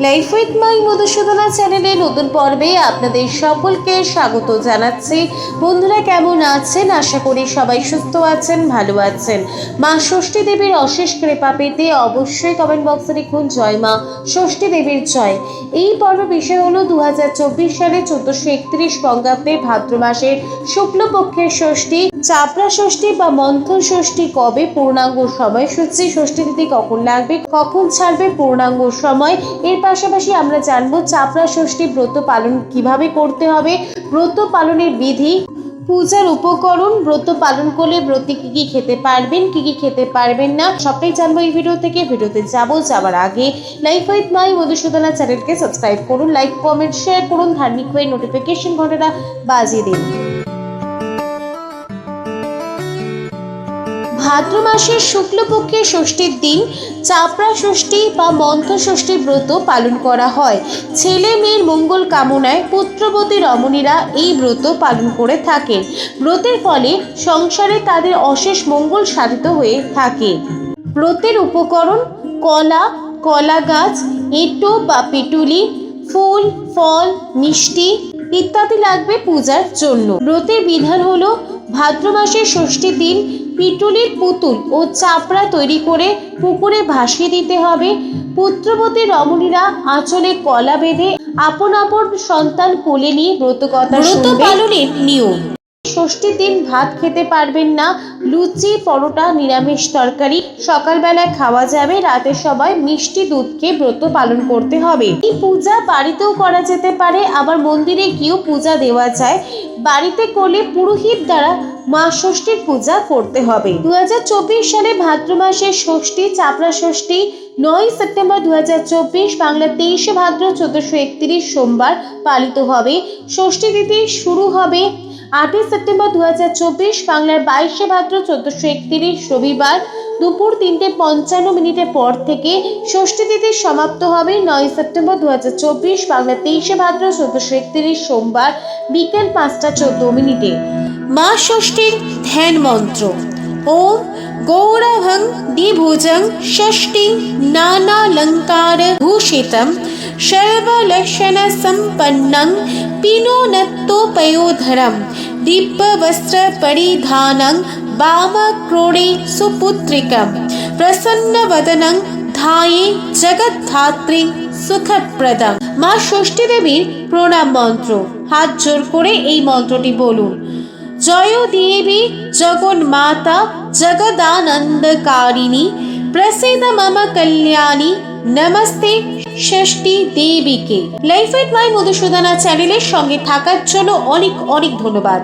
Life with my Madhusudana চ্যানেলে নতুন পর্বে আপনাদের সকলকে স্বাগত জানাচ্ছি। বন্ধুরা কেমন আছেন? আশা করি সবাই সুস্থ আছেন, ভালো আছেন। মা ষষ্ঠী দেবীর অশেষ কৃপা পেতে অবশ্যই কমেন্ট বক্সে লিখুন জয় মা ষষ্ঠী দেবীর জয়। এই পর্বের বিষয় হলো 2024 সালে 1431 বঙ্গাব্দের ভাদ্র মাসের শুক্লপক্ষের ষষ্ঠী, চাপড়া ষষ্ঠী বা মন্থন ষষ্ঠী কবে, পূর্ণাঙ্গ সময়সূচি, ষষ্ঠী তিথি কখন লাগবে, কখন ছাড়বে, পূর্ণাঙ্গ সময়। এর পাশাপাশি আমরা জানবো চাপড়া ষষ্ঠী ব্রত পালন কিভাবে করতে হবে, ব্রত পালনের বিধি, পূজার উপকরণ, ব্রত পালন করলে ব্রতে কি কি খেতে পারবেন, কি কি খেতে পারবেন না, সবটাই জানবো এই ভিডিও থেকে। ভিডিওতে যাওয়ার আগে লাইফ উইথ মাই মধুসূদনা চ্যানেলকে সাবস্ক্রাইব করুন, লাইক কমেন্ট শেয়ার করুন, ধার্মিক হয়ে নোটিফিকেশন ঘন্টাটা বাজিয়ে দিন। ভাদ্র মাসের শুক্লপক্ষের ষষ্ঠীর দিন চাপড়া ষষ্ঠী বা মন্থন ষষ্ঠী ব্রত পালন করা হয়। ছেলে মেয়ের মঙ্গল কামনায় পুত্রবতী রমণীরা এই ব্রত পালন করে থাকেন। ব্রতের ফলে সংসারে তাদের অশেষ মঙ্গল সাধিত হয়ে থাকে। ব্রতের উপকরণ: কলা গাছ, এঁটো বা পিটুলি, ফুল, ফল, মিষ্টি ইত্যাদি লাগবে পূজার জন্য। ব্রতের বিধান হলো ভাদ্র মাসের ষষ্ঠীর দিন পিটুলির পুতুল ও চাপড়া তৈরি করে পুকুরে ভাসিয়ে দিতে হবে। পুত্রবতী রমণীরা আঁচলে কলা বেঁধে আপন আপন সন্তান কোলে নিয়ে ব্রতকথা শুনবে। ব্রত পালনের নিয়ম: ষষ্ঠীর দিন ভাত খেতে পারবেন না, লুচি, পরোটা, নিরামিষ তরকারি সকালবেলায় খাওয়া যাবে। রাতে সবাই মিষ্টি দুধ খেয়ে ব্রত পালন করতে হবে। এই পূজা বাড়িতেও করা যেতে পারে, আবার মন্দিরে গিয়েও পূজা দেওয়া যায়। বাড়িতে করলে পুরোহিত দ্বারা মা ষষ্ঠীর পূজা করতে হবে। 2024 সালে ভাদ্র মাসের ষষ্ঠী, চাপড়া ষষ্ঠী 9 সেপ্টেম্বর 2024, বাংলা 23 ভাদ্র 1431 সোমবার পালিত হবে। ষষ্ঠী তিথি শুরু হবে 8 সেপ্টেম্বর 2024, বাংলার 22 ভাদ্র 1431 রবিবার দুপুর 3:55 পর থেকে। ষষ্ঠী তিথি সমাপ্ত হবে 9 সেপ্টেম্বর 2024, বাংলা 23 ভাদ্র 1431 সোমবার বিকেল 5:14। মা ষষ্ঠীর ধ্যান মন্ত্র: ওম গৌরভং দ্বিভুজং ষষ্ঠী নানালঙ্কার ভূষিতম সর্বলক্ষণ সম্পন্নং পিনোন্নতোপয়োধরম দিব্যবস্ত্র পরিধানং বামক্রোড়ে সুপুত্রিকম প্রসন্নবদনং ধায়ে জগদ্ধাত্রী সুখপ্রদম। মা ষষ্ঠী দেবীর প্রণাম মন্ত্র: হাত জোর করে এই মন্ত্রটি বলুন। জয় দেবী জগন্মাতা জগদানন্দকারিণী প্রসিদ্ধ মম কল্যাণী নমস্তে ষষ্ঠী দেবীকে। লাইফ উইথ মাই মধুসূদনা চ্যানেলের সঙ্গে থাকার জন্য অনেক অনেক ধন্যবাদ।